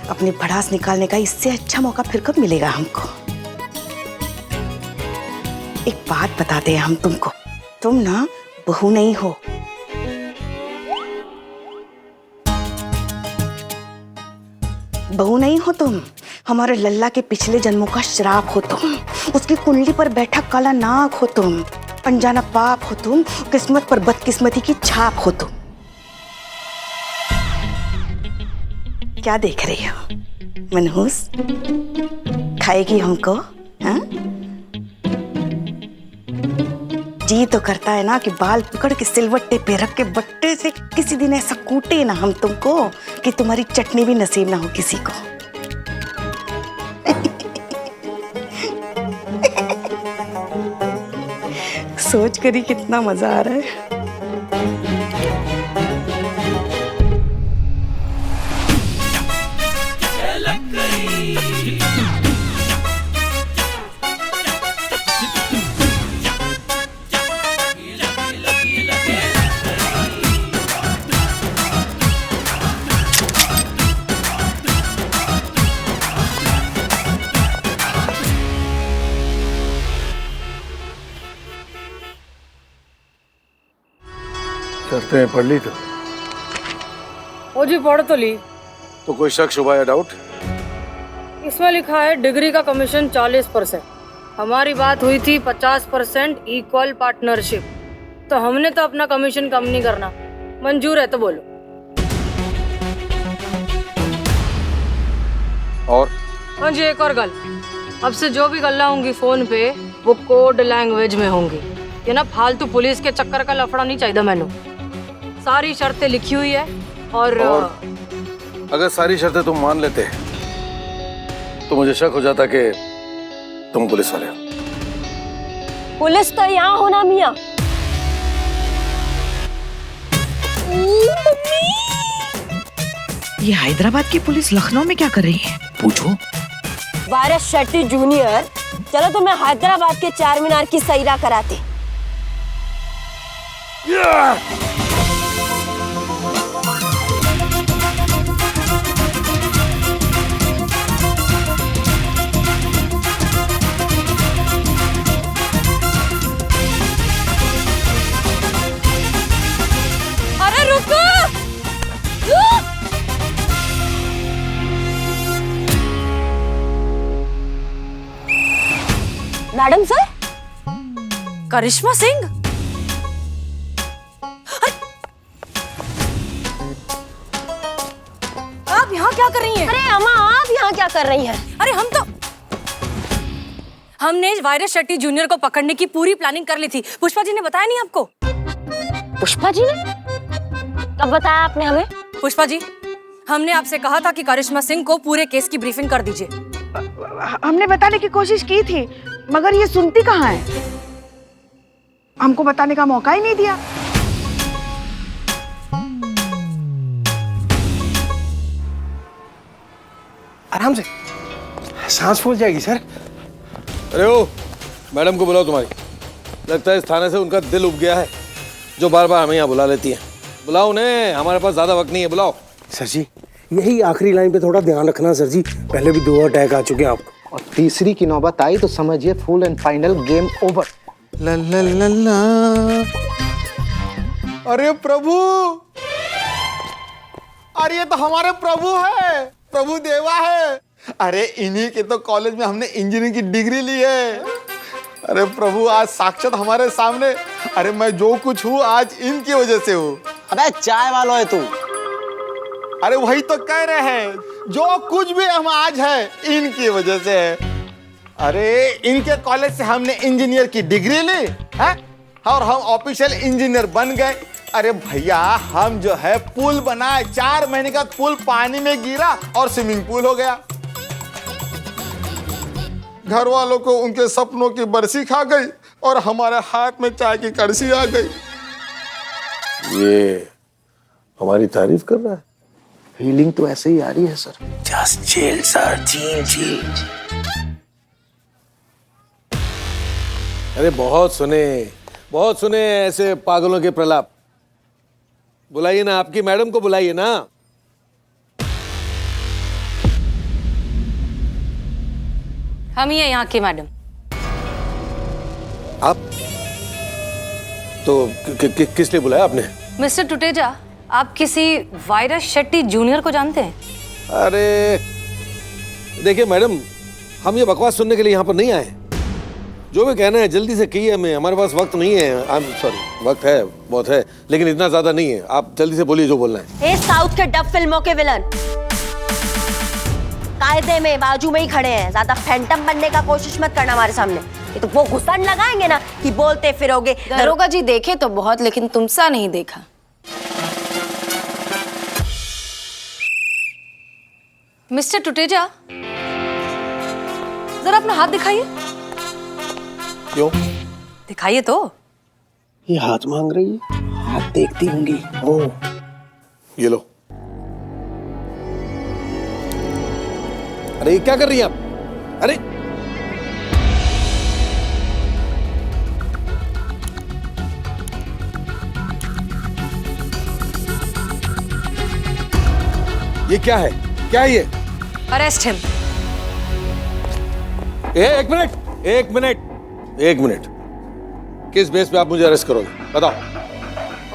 अपनी भड़ास निकालने का इससे अच्छा मौका फिर कब मिलेगा हमको। एक बात बताते हैं हम तुमको, तुम ना बहू नहीं हो। बहू नहीं हो तुम, हमारे लल्ला के पिछले जन्मों का श्राप हो तुम। उसकी कुंडली पर बैठा काला नाग हो तुम, अनजाना पाप हो तुम, किस्मत पर बदकिस्मती की छाप हो तुम। क्या देख रही हो मनहूस? खाएगी हमको? हाँ? जी तो करता है ना कि बाल पकड़ के सिलवट्टे पे रख के बट्टे से किसी दिन ऐसा कूटे ना हम तुमको कि तुम्हारी चटनी भी नसीब ना हो किसी को। सोच कर ही कितना मजा आ रहा है। शर्तें पढ़ ली? तो ओ जी पढ़ तो ली। तो कोई शक शुबा या डाउट? इसमें लिखा है डिग्री का कमीशन 40%। हमारी बात हुई थी 50% इक्वल पार्टनरशिप, तो हमने तो अपना कमीशन कम नहीं करना। मंजूर है तो बोलो। और? हाँ जी, एक और गल, अब से जो भी गल्ला होंगी फोन पे वो कोड लैंग्वेज में होंगी। ये ना फालतू पुलिस के चक्कर का लफड़ा नहीं चाहिए मैनू। सारी शर्तें लिखी हुई है और अगर सारी शर्तें तुम मान लेते तो मुझे शक हो जाता कि तुम पुलिस वाले हो। पुलिस तो यहाँ होना मियाँ। ये हैदराबाद की पुलिस लखनऊ में क्या कर रही है? पूछो। वायरस शेट्टी जूनियर, चलो तो मैं हैदराबाद के चार मीनार की सैरा कराती। अरे रुको! मैडम सर, करिश्मा सिंह, आप यहाँ क्या कर रही हैं? अरे अम्मा, आप यहाँ क्या कर रही हैं? अरे हमने वायरस शेट्टी जूनियर को पकड़ने की पूरी प्लानिंग कर ली थी। पुष्पा जी ने बताया नहीं आपको? पुष्पा जी ने कब बताया आपने हमें? पुष्पा जी, हमने आपसे कहा था कि करिश्मा सिंह को पूरे केस की ब्रीफिंग कर दीजिए। हमने बताने की कोशिश की थी मगर ये सुनती कहाँ है, हमको बताने का मौका ही नहीं दिया। आराम से, सांस फूल जाएगी सर। अरे ओ, मैडम को बुलाओ। तुम्हारी लगता है इस थाने से उनका दिल उब गया है, जो बार बार हमें यहाँ बुला लेती है। बुलाओ उन्हें, हमारे पास ज्यादा वक्त नहीं है। बुलाओ। सर जी, यही आखिरी लाइन पे थोड़ा ध्यान रखना सर जी, पहले भी 2 अटैक आ चुके हैं आपको। और तीसरी की नौबत आई तो समझिए full and final game over. ला ला ला ला। अरे प्रभु, अरे ये तो हमारे प्रभु है, प्रभु देवा है। अरे इन्हीं के तो कॉलेज में हमने इंजीनियरिंग की डिग्री ली है। अरे प्रभु, आज साक्षात हमारे सामने। अरे मैं जो कुछ हूँ आज इनकी वजह से हूँ। अबे चाय वाला है तू। अरे वही तो कह रहे हैं, जो कुछ भी हम आज है इनकी वजह से है। अरे इनके कॉलेज से हमने इंजीनियर की डिग्री ली है और हम ऑफिशियल इंजीनियर बन गए। अरे भैया, हम जो है पुल बनाए, 4 महीने का पुल पानी में गिरा और स्विमिंग पूल हो गया। घर वालों को उनके सपनों की बरसी खा गई और हमारे हाथ में चाय की कड़छी आ गई। ये हमारी तारीफ कर रहा है? फीलिंग तो ऐसे ही आ रही है sir. Just chill sir, chill chill. अरे बहुत सुने ऐसे पागलों के प्रलाप। बुलाइए ना, आपकी मैडम को बुलाइए ना। हम ही है यहाँ के मैडम। आप तो किस लिए बुलाया आपने? मिस्टर टुटेजा, आप किसी वायरस शेट्टी जूनियर को जानते हैं? अरे देखिए मैडम, हम ये बकवास सुनने के लिए यहाँ पर नहीं आए। जो भी कहना है जल्दी से कहिए हमें, हमारे पास वक्त नहीं है। आई एम सॉरी, वक्त है, बहुत है, लेकिन इतना ज्यादा नहीं है। आप जल्दी से बोलिए जो बोलना है। ए साउथ के डब फिल्मों के विलन कायदे में बाजू में ही खड़े हैं। ज्यादा फैंटम बनने का कोशिश मत करना हमारे सामने। ये तो वो घुसन लगाएंगे ना कि बोलते फिरोगे। दरोगा जी देखे तो बहुत, लेकिन तुमसा नहीं देखा। मिस्टर टुटेजा, जरा अपना हाथ दिखाइए। क्यों? दिखाइए तो। ये हाथ मांग रही है, हाथ देखती होंगी। ओह, ये लो। अरे ये क्या कर रही हैं आप? अरे ये क्या है? क्या है ये? Arrest him. एक मिनट। किस बेस पे आप मुझे अरेस्ट करोगे? बताओ।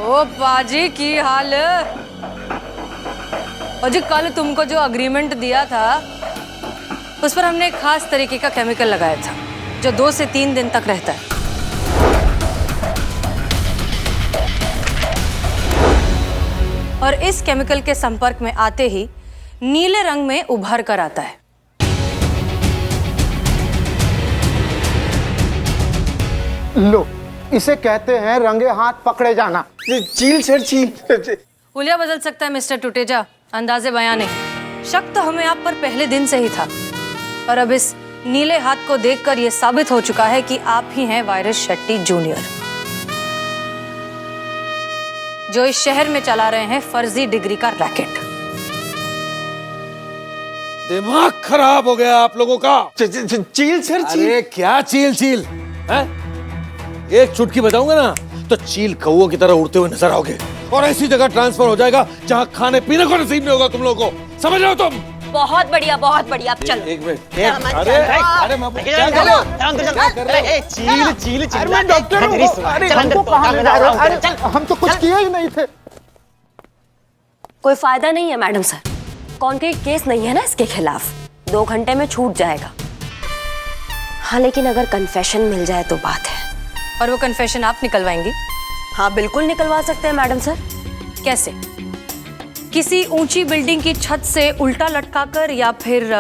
ओ बाजी की हाल। और जी कल तुमको जो अग्रीमेंट दिया था उस पर हमने एक खास तरीके का केमिकल लगाया था जो 2 से 3 दिन तक रहता है। और इस केमिकल के संपर्क में आते ही नीले रंग में उभर कर आता है। लो, इसे कहते हैं रंगे हाथ पकड़े जाना। चील सर, चील। हुलिया बदल सकता है मिस्टर टुटेजा, अंदाजे बयान नहीं। शक तो हमें आप पर पहले दिन से ही था, और अब इस नीले हाथ को देखकर यह साबित हो चुका है कि आप ही हैं वायरस शेट्टी जूनियर, जो इस शहर में चला रहे हैं फर्जी डिग्री का रैकेट। दिमाग खराब हो गया आप लोगों का। चील सर, चील। अरे क्या चील है? एक चुटकी बजाऊंगा ना तो चील कौओं की तरह उड़ते हुए नजर आओगे, और ऐसी जगह ट्रांसफर हो जाएगा जहां खाने पीने को नसीब नहीं होगा तुम लोगों को। समझ रहे हो तुम? बहुत बढ़िया, बहुत बढ़िया। अब चलो। एक मिनट। अरे मैं क्या कर रहा हूं? चील अरे मैं डॉक्टर हूं। अरे हमको कहां ले जा रहे हो? अरे हम तो कुछ किए ही नहीं थे। कोई फायदा नहीं है मैडम सर, कॉन्क्रीट केस नहीं है ना इसके खिलाफ, 2 घंटे में छूट जाएगा। हाँ, लेकिन अगर कन्फेशन मिल जाए तो बात है। और वो कन्फेशन आप निकलवाएंगी? हाँ बिल्कुल निकलवा सकते हैं मैडम सर। कैसे? किसी ऊंची बिल्डिंग की छत से उल्टा लटकाकर या फिर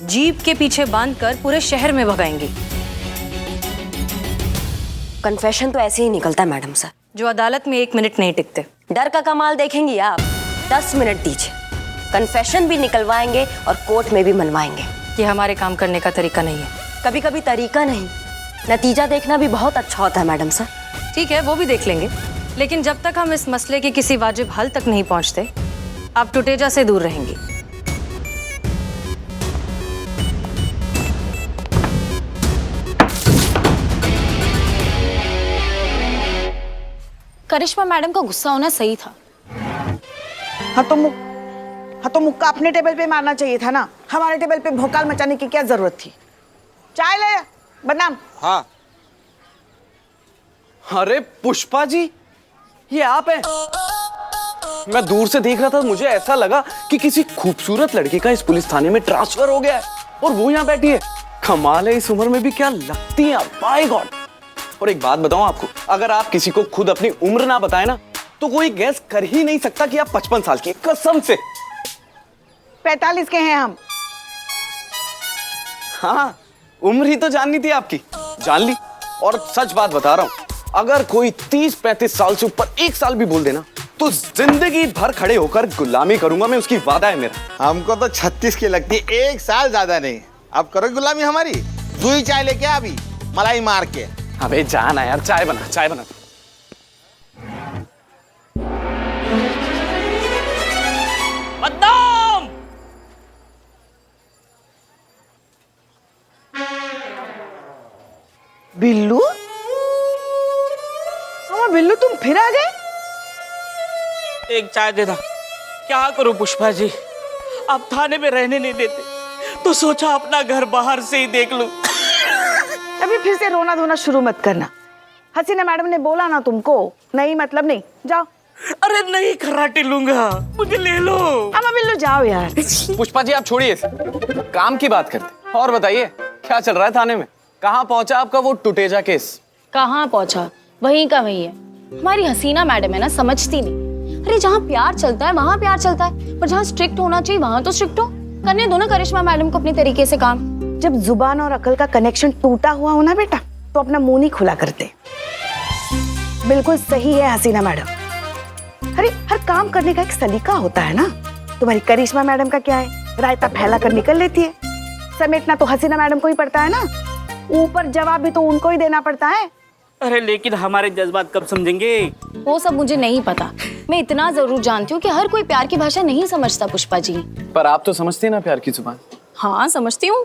जीप के पीछे बांधकर पूरे शहर में भगाएंगी? कन्फेशन तो ऐसे ही निकलता है मैडम सर, जो अदालत में 1 मिनट नहीं टिकते। डर का कमाल देखेंगी आप। 10 मिनट दीजिए, कन्फेशन भी निकलवाएंगे और कोर्ट में भी मनवाएंगे। ये हमारे काम करने का तरीका नहीं है। कभी कभी तरीका नहीं, नतीजा देखना भी बहुत अच्छा होता है मैडम सर। ठीक है, वो भी देख लेंगे, लेकिन जब तक हम इस मसले के किसी वाजिब हल तक नहीं पहुंचते, आप टुटेजा से दूर रहेंगी। करिश्मा मैडम का गुस्सा होना सही था। हाँ तो मुक्का अपने टेबल पे मारना चाहिए था ना। हमारे टेबल पे भोकाल मचाने की क्या जरूरत थी? चाय ले बदनाम। हाँ। अरे पुष्पा जी, ये आप हैं? मैं दूर से देख रहा था, मुझे ऐसा लगा कि किसी खूबसूरत लड़की का इस पुलिस थाने में ट्रांसफर हो गया है और वो यहाँ बैठी है। कमाल है, इस उम्र में भी क्या लगती हैं आप। My God. और एक बात बताऊं आपको, अगर आप किसी को खुद अपनी उम्र ना बताए ना तो कोई गैस कर ही नहीं सकता कि आप 55 साल की, कसम से। 45 के हैं हम। हाँ, उम्र ही तो जाननी थी आपकी, जान ली। और सच बात बता रहा हूं, अगर कोई 30-35 साल से ऊपर 1 साल भी बोल देना तो जिंदगी भर खड़े होकर गुलामी करूंगा मैं, उसकी वादा है मेरा। हमको तो 36 की लगती है, 1 साल ज्यादा नहीं। अब करो गुलामी हमारी। दूई चाय लेके आ अभी, मलाई मार के। अबे जाना यार, चाय बना, चाय बना। बता बिल्लू, हाँ बिल्लू तुम फिर आ गए। एक चाय देना। क्या करूं पुष्पा जी, अब थाने में रहने नहीं देते, तो सोचा अपना घर बाहर से ही देख लूं। अभी फिर से रोना धोना शुरू मत करना। हसीना मैडम ने बोला ना तुमको, नहीं मतलब नहीं, जाओ। अरे नहीं खर्राटे लूंगा, मुझे ले लो। अब बिल्लू जाओ यार। पुष्पा जी आप छोड़िए, काम की बात करते और बताइए क्या चल रहा है थाने में? कहाँ पहुंचा आपका वो टुटेजा केस? कहाँ पहुंचा, वहीं का वहीं है। हमारी हसीना मैडम है ना, समझती नहीं। अरे जहाँ प्यार चलता है वहाँ प्यार चलता है, पर जहाँ स्ट्रिक्ट होना चाहिए वहाँ तो स्ट्रिक्ट हो। करने दो ना करिश्मा मैडम को अपने तरीके से काम। जब जुबान और अकल का कनेक्शन टूटा हुआ हो ना बेटा, तो अपना मुंह नहीं खुला करते। बिल्कुल सही है हसीना मैडम। अरे हर काम करने का एक सलीका होता है ना। तुम्हारी करिश्मा मैडम का क्या है, रायता फैला कर निकल लेती है। समेटना तो हसीना मैडम को ही पड़ता है ना, ऊपर जवाब भी तो उनको ही देना पड़ता है। अरे लेकिन हमारे जज्बात कब समझेंगे? वो सब मुझे नहीं पता। मैं इतना जरूर जानती हूँ कि हर कोई प्यार की भाषा नहीं समझता पुष्पा जी। पर आप तो समझती हैं ना प्यार की जुबान। हाँ समझती हूँ।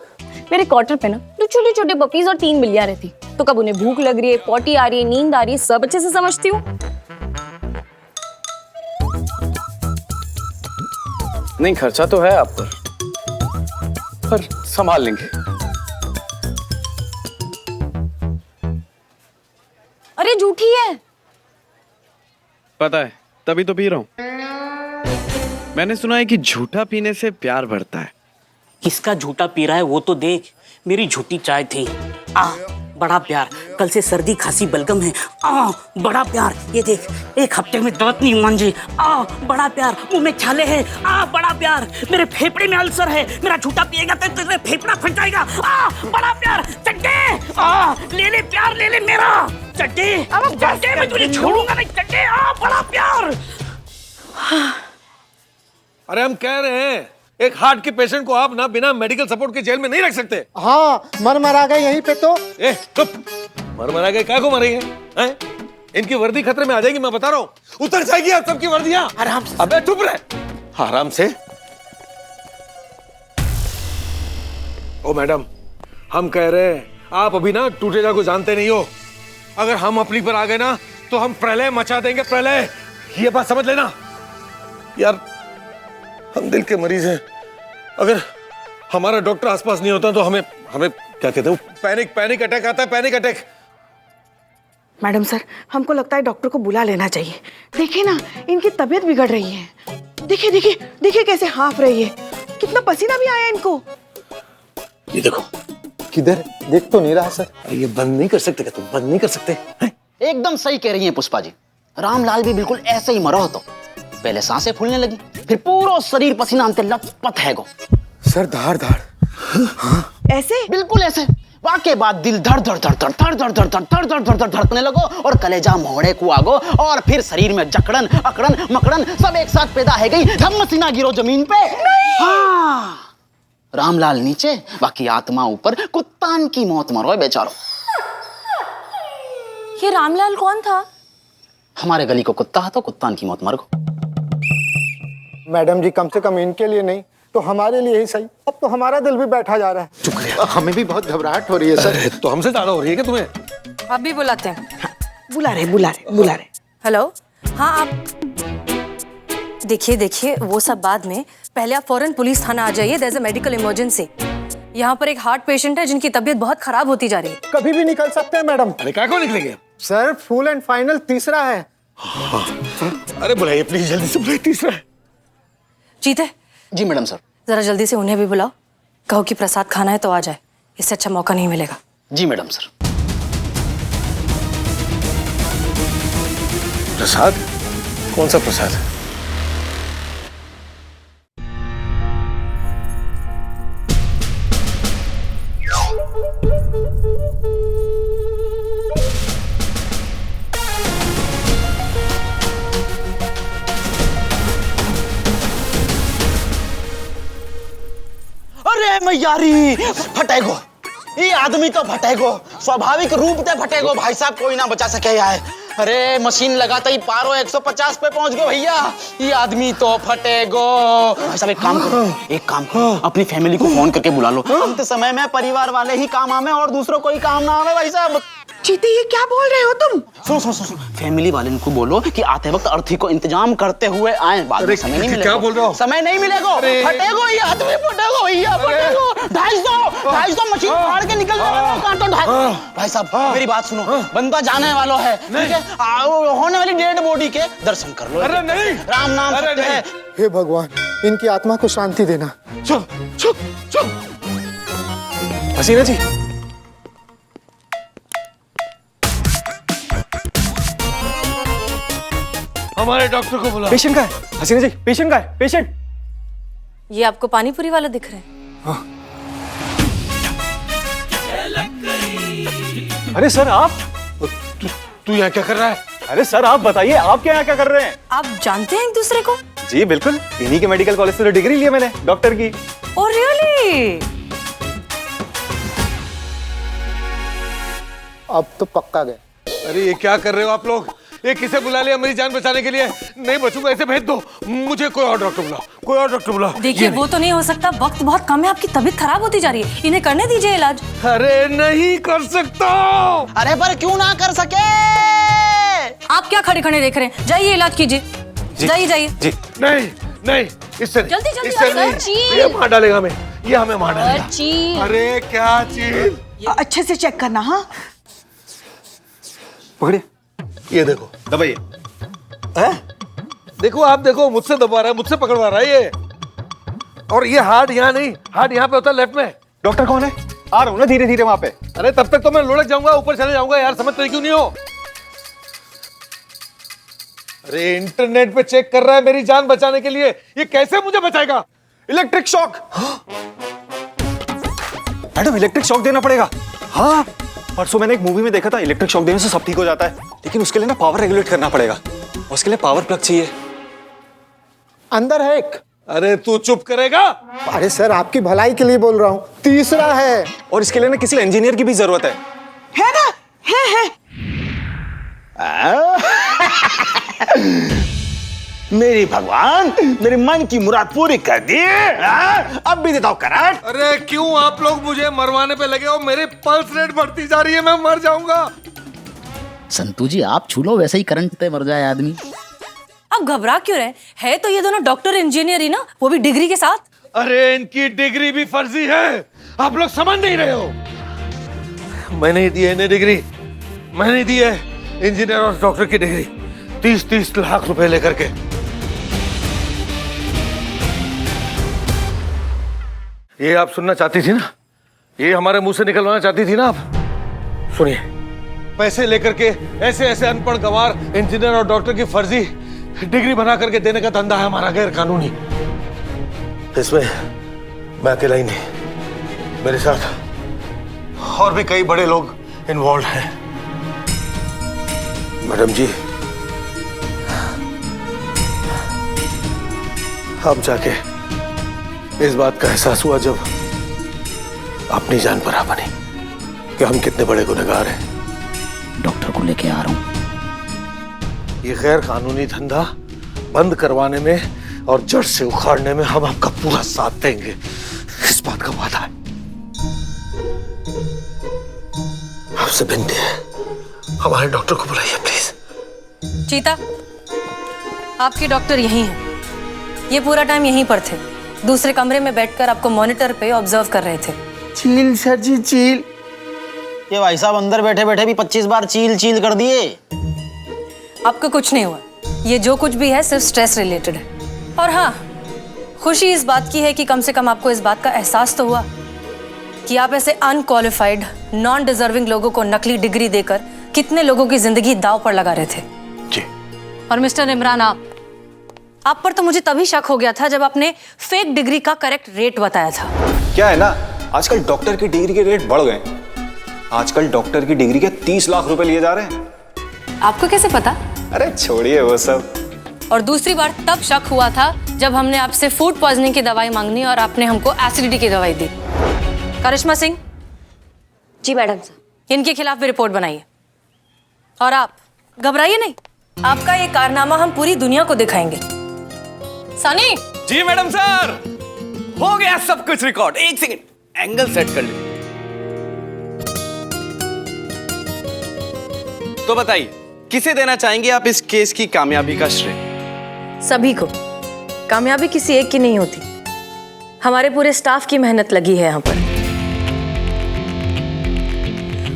मेरे क्वार्टर पे ना दो छोटे छोटे पपीज और 3 बिल्लियां रहती, तो कब उन्हें भूख लग रही है, पॉटी आ रही है, नींद आ रही है, सब अच्छे से समझती हूँ। नहीं खर्चा तो है आप पर संभाल लेंगे। अरे झूठी है। पता है, तभी तो पी रहा हूँ। मैंने सुना है कि झूठा पीने से प्यार बढ़ता है। किसका झूठा पी रहा है वो तो देख। मेरी झूठी चाय थी। बड़ा प्यार। कल से सर्दी खांसी बलगम है। बड़ा प्यार। ये देख, एक हफ्ते में दांत नहीं मांजे। बड़ा प्यार। मुंह में छाले हैं। बड़ा प्यार। मेरे फेफड़े में अल्सर है। मेरा झूठा पिएगा तो तेरा फेफड़ा फट जाएगा। बड़ा प्यार। चड्डे ले ले प्यार, ले ले मेरा चड्डे। चड्डे मैं तुझे छोड़ूंगा नहीं चड्डे। बड़ा प्यार। अरे हम कह रहे हैं एक हार्ट के पेशेंट को आप ना बिना मेडिकल सपोर्ट के जेल में नहीं रख सकते। हाँ मर गए यहीं पे तो। चुप, मर गए क्या को मरेंगे हैं? इनकी वर्दी खतरे में आ जाएगी, मैं बता रहा हूँ। उतर जाएगी आप सबकी वर्दियां। आराम से। अबे चुप रहे, आराम से। ओ मैडम, हम कह रहे हैं आप अभी ना टूटेजा को जानते नहीं हो। अगर हम अपनी पर आ गए ना तो हम प्रलय मचा देंगे, प्रलय। ये बात समझ लेना यार। हम दिल के मरीज हैं, अगर हमारा डॉक्टर आसपास नहीं होता तो हमें क्या कहते हैं, पैनिक अटैक आता है, पैनिक अटैक। मैडम सर, हमको लगता है डॉक्टर को बुला लेना चाहिए। देखिए ना, इनकी तबीयत बिगड़ रही है। देखिए देखिए देखिए कैसे हाफ रही है, कितना पसीना भी आया इनको। ये देखो। किधर? देख तो नहीं रहा सर। ये बंद नहीं कर सकते क्या तुम? बंद नहीं कर सकते? एकदम सही कह रही हैं पुष्पा जी। रामलाल भी बिल्कुल ऐसे ही मरा हो। तो पहले सांसें फूलने लगी, फिर पूरा शरीर पसीना अंते लथपथ है गो। सर धार ऐसे? बिल्कुल ऐसे। वाके बाद दिल धड़ धड़ धड़ धड़ धड़ धड़ धड़ धड़ धड़ धड़ धड़ धड़ धड़कने लगो और कलेजा मोहड़े को आगो और फिर शरीर में जकड़न अकड़न मकड़न सब एक साथ पैदा है गई। धम्म सीना गिरो जमीन पे। हाँ, रामलाल नीचे, बाकी आत्मा ऊपर। कुत्तान की मौत मरो बेचारो। ये रामलाल कौन था? हमारे गली को कुत्ता है तो कुत्तान की मौत मर गो। मैडम जी, कम से कम इनके लिए नहीं तो हमारे लिए ही सही। अब तो हमारा दिल भी बैठा जा रहा है। हमें भी बहुत घबराहट हो रही है सर। तो हमसे ज्यादा हो रही है क्या तुम्हें? आप भी बुलाते हैं? बुला रहे। हेलो, हाँ आप देखिए वो सब बाद में, पहले आप फौरन पुलिस थाना आ जाइए। There is a medical emergency. यहाँ पर एक हार्ट पेशेंट है जिनकी तबीयत बहुत खराब होती जा रही है। कभी भी निकल सकते हैं मैडम। अरे क्या को निकलेंगे सर? फुल एंड फाइनल तीसरा है। अरे बुलाइए प्लीज, जल्दी से बुलाइए। तीसरा है। जीते जी मैडम सर। जरा जल्दी से उन्हें भी बुलाओ, कहो कि प्रसाद खाना है तो आ जाए। इससे अच्छा मौका नहीं मिलेगा। जी मैडम सर। प्रसाद? कौन सा प्रसाद? अरे मैयारी फटेगो, ये आदमी तो फटेगो, स्वाभाविक रूप से फटेगो। भाई साहब कोई ना बचा सके यार। अरे मशीन लगाता ही पारो 150 पे पहुंच गो भैया। ये आदमी तो फटेगो। भाई साहब एक काम करो, अपनी फैमिली को फोन करके बुला लो। अंत समय में परिवार वाले ही काम आवे और दूसरों कोई काम ना आवे भाई साहब। चीते ये क्या बोल रहे हो तुम? सुनो, फैमिली वाले इनको बोलो कि आते वक्त अर्थी को इंतजाम करते हुए आए। बाद में समय नहीं मिलेगा। क्या बोल रहे हो? समय नहीं मिलेगा। फटेगो ये हाथ में, फटेगो भैया, फटेगो। 250 मशीन फाड़ के निकल जाएगा कांटो। भाई साहब मेरी बात सुनो, बंदा जाने वाला है, ठीक है? होने वाली डेड बॉडी के दर्शन कर लो। अरे नहीं, राम नाम सत्य है। हे भगवान, इनकी आत्मा को शांति देना। चुप चुप चुप। हसीना जी, हमारे डॉक्टर को बुला। पेशेंट का है। हसीना जी, पेशेंट का है, पेशेंट। ये आपको पानीपुरी वाला दिख रहे हैं? अरे सर आप, तू यहाँ क्या कर रहा है? अरे सर आप बताइए, आप क्या यहाँ क्या कर रहे हैं? आप जानते हैं एक दूसरे को? जी बिल्कुल, इन्हीं के मेडिकल कॉलेज से तो डिग्री ली है मैंने डॉक्टर की। Oh really? अब तो पक्का गए। अरे ये क्या कर रहे हो आप लोग? ये किसे बुला लिया मेरी जान बचाने के लिए? नहीं बचूंगा, ऐसे भेज दो। मुझे कोई और डॉक्टर बुलाओ, कोई और डॉक्टर बुलाओ। देखिए वो तो नहीं हो सकता, वक्त बहुत कम है, आपकी तबीयत खराब होती जा रही है, इन्हें करने दीजिए इलाज। अरे नहीं कर सकता। अरे पर क्यों ना कर सके? आप क्या खड़े खड़े देख रहे हैं? जाइए इलाज कीजिए, जाइए जाइए। जी नहीं नहीं, इससे नहीं, जल्दी, जल्दी, इससे सर, नहीं। चील। ये मार डालेगा हमें, ये हमें मार डालेगा। चील। अरे क्या चील? अच्छे से चेक करना। हाँ पकड़िए, ये देखो, दबाइए। देखो आप देखो, मुझसे दबा रहा है, मुझसे पकड़वा रहा है ये। और ये हार्ट यहाँ नहीं, हार्ट यहाँ पे होता है, लेफ्ट में। डॉक्टर कौन है? आ रहा हूँ ना धीरे धीरे वहां पे। अरे तब तक तो मैं लुढ़क जाऊंगा, ऊपर चले जाऊंगा यार, समझते क्यों नहीं हो? अरे इंटरनेट पे चेक कर रहा है मेरी जान बचाने के लिए, ये कैसे मुझे बचाएगा? Electric shock. Madam electric shock देना पड़ेगा। हाँ, परसों मैंने एक मूवी में देखा था, इलेक्ट्रिक शॉक देने से सब ठीक हो जाता है, लेकिन उसके लिए ना पावर रेगुलेट करना पड़ेगा, उसके लिए पावर प्लग चाहिए। अंदर है एक। अरे तू चुप करेगा? अरे सर आपकी भलाई के लिए बोल रहा हूँ, तीसरा है। और इसके लिए ना किसी इंजीनियर की भी जरूरत है। है ना? है। मेरी भगवान, मेरे मन की मुराद पूरी कर दी। अब भी देता हूँ करंट। अरे क्यों आप लोग मुझे मरवाने पे लगे हो? मेरी पल्स रेट बढ़ती जा रही है, मैं मर जाऊंगा। संतू जी आप छू लो, वैसे ही करंट पे मर जाए आदमी। आप घबरा क्यों रहे हैं? तो ये दोनों डॉक्टर इंजीनियर ही ना, वो भी डिग्री के साथ। अरे इनकी डिग्री भी फर्जी है, आप लोग समझ नहीं रहे हो। मैंने दी है इन्हें डिग्री, मैंने दी है इंजीनियर और डॉक्टर की डिग्री, 30-30 लाख रुपए लेकर के। ये आप सुनना चाहती थी ना? ये हमारे मुंह से निकलवाना चाहती थी ना आप? सुनिए, पैसे लेकर के ऐसे ऐसे अनपढ़ गंवार इंजीनियर और डॉक्टर की फर्जी डिग्री बना करके देने का धंधा है हमारा, गैर कानूनी। इसमें मैं अकेला ही नहीं, मेरे साथ और भी कई बड़े लोग इन्वॉल्व हैं। मैडम जी, अब जाके इस बात का एहसास हुआ जब अपनी जान पर आ बनी कि हम कितने बड़े गुनहगार हैं। डॉक्टर को लेके आ रहा हूं। ये गैर कानूनी धंधा बंद करवाने में और जड़ से उखाड़ने में हम आपका पूरा साथ देंगे, इस बात का वादा है। आपसे विनती है, हमारे डॉक्टर को बुलाइए प्लीज। चीता, आपके डॉक्टर यहीं हैं। ये पूरा टाइम यहीं पर थे, दूसरे कमरे में बैठकर आपको मॉनिटर पे ऑब्जर्व कर रहे थे। चील सर जी, चील। ये भाई साहब अंदर बैठे बैठे भी 25 बार चील चील कर दिए। आपको कुछ नहीं हुआ, ये जो कुछ भी है सिर्फ स्ट्रेस रिलेटेड है। और हाँ, खुशी इस बात की है कि कम से कम आपको इस बात का एहसास तो हुआ कि आप ऐसे अनक्वालिफाइड, नॉन डिजर्विंग लोगों को नकली डिग्री देकर कितने लोगों की जिंदगी दांव पर लगा रहे थे। जी। और मिस्टर इमरान, आप पर तो मुझे तभी शक हो गया था जब आपने फेक डिग्री का करेक्ट रेट बताया था। क्या है ना, आजकल डॉक्टर की डिग्री के रेट बढ़ गए। आजकल डॉक्टर की डिग्री के 30 लाख रुपए लिए जा रहे हैं। आपको कैसे पता? अरे छोड़िए वो सब। और दूसरी बार तब शक हुआ था जब हमने आपसे फूड पॉइजनिंग की दवाई मांगनी और आपने हमको एसिडिटी की दवाई दी। करिश्मा सिंह। जी मैडम साहब। इनके खिलाफ भी रिपोर्ट बनाइए। और आप घबराइए नहीं, आपका ये कारनामा हम पूरी दुनिया को दिखाएंगे। सनी। जी मैडम सर, हो गया सब कुछ रिकॉर्ड। एक सेकंड, एंगल सेट कर लीजिए। तो बताइए, किसे देना चाहेंगे आप इस केस की कामयाबी का श्रेय? सभी को। कामयाबी किसी एक की नहीं होती, हमारे पूरे स्टाफ की मेहनत लगी है यहाँ पर।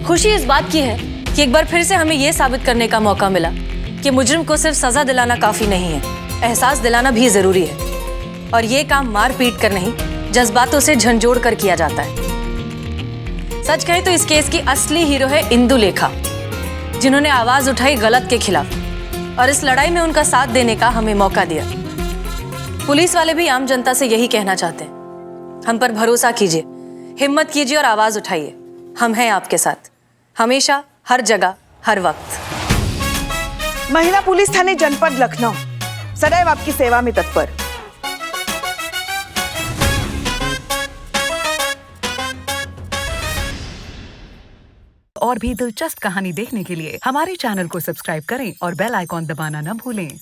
खुशी इस बात की है कि एक बार फिर से हमें यह साबित करने का मौका मिला कि मुजरिम को सिर्फ सजा दिलाना काफी नहीं है, एहसास दिलाना भी जरूरी है। और ये काम मार पीट कर नहीं, जज्बातों से झंझोड़ कर किया जाता है। सच कहें तो इस केस की असली हीरो है इंदुलेखा, जिन्होंने आवाज उठाई गलत के खिलाफ और इस लड़ाई में उनका साथ देने का हमें मौका दिया। पुलिस वाले भी आम जनता से यही कहना चाहते हैं, हम पर भरोसा कीजिए, हिम्मत कीजिए और आवाज उठाइए। हम हैं आपके साथ, हमेशा, हर जगह, हर वक्त। महिला पुलिस थाने जनपद लखनऊ सदैव आपकी सेवा में तत्पर। और भी दिलचस्प कहानी देखने के लिए हमारे चैनल को सब्सक्राइब करें और बेल आइकॉन दबाना न भूलें।